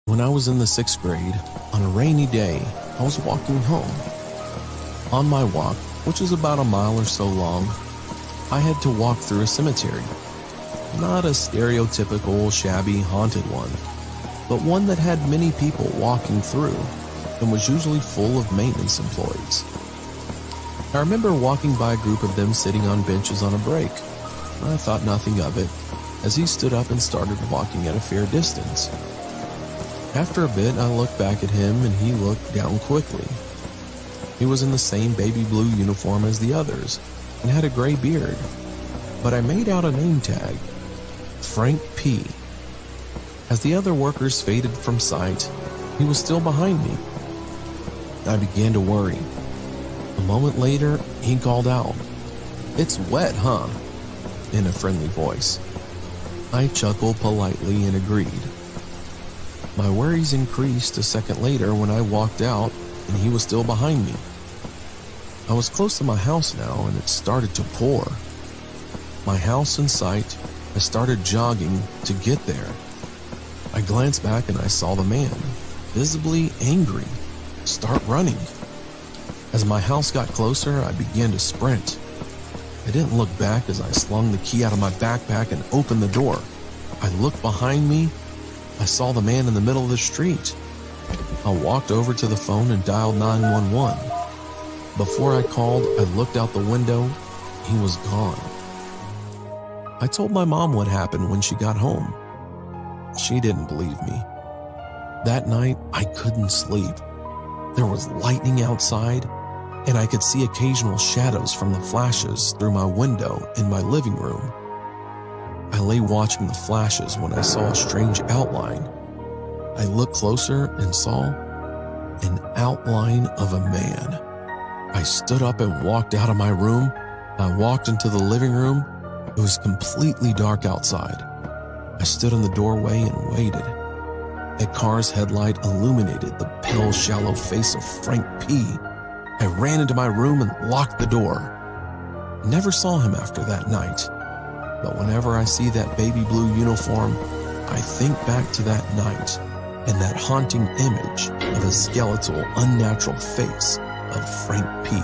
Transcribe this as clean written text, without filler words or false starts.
When I was in the 6th grade, on a rainy day, I was walking home. On my walk, which is about a mile or so long, I had to walk through a cemetery. Not a stereotypical, shabby, haunted one, but one that had many people walking through and was usually full of maintenance employees. I remember walking by a group of them sitting on benches on a break. I thought nothing of it, as he stood up and started walking at a fair distance. After a bit, I looked back at him and he looked down quickly. He was in the same baby blue uniform as the others and had a gray beard, but I made out a name tag, Frank P. As the other workers faded from sight, he was still behind me. I began to worry. A moment later, he called out, "It's wet, huh?" in a friendly voice. I chuckled politely and agreed. My worries increased a second later when I walked out and he was still behind me. I was close to my house now and it started to pour. My house in sight, I started jogging to get there. I glanced back and I saw the man, visibly angry, start running. As my house got closer, I began to sprint. I didn't look back as I slung the key out of my backpack and opened the door. I looked behind me. I saw the man in the middle of the street. I walked over to the phone and dialed 911. Before I called, I looked out the window. He was gone. I told my mom what happened when she got home. She didn't believe me. That night, I couldn't sleep. There was lightning outside, and I could see occasional shadows from the flashes through my window in my living room. I lay watching the flashes when I saw a strange outline. I looked closer and saw an outline of a man. I stood up and walked out of my room. I walked into the living room. It was completely dark outside. I stood in the doorway and waited. A car's headlight illuminated the pale, shallow face of Frank P. I ran into my room and locked the door. Never saw him after that night. But whenever I see that baby blue uniform, I think back to that night and that haunting image of a skeletal, unnatural face of Frank P.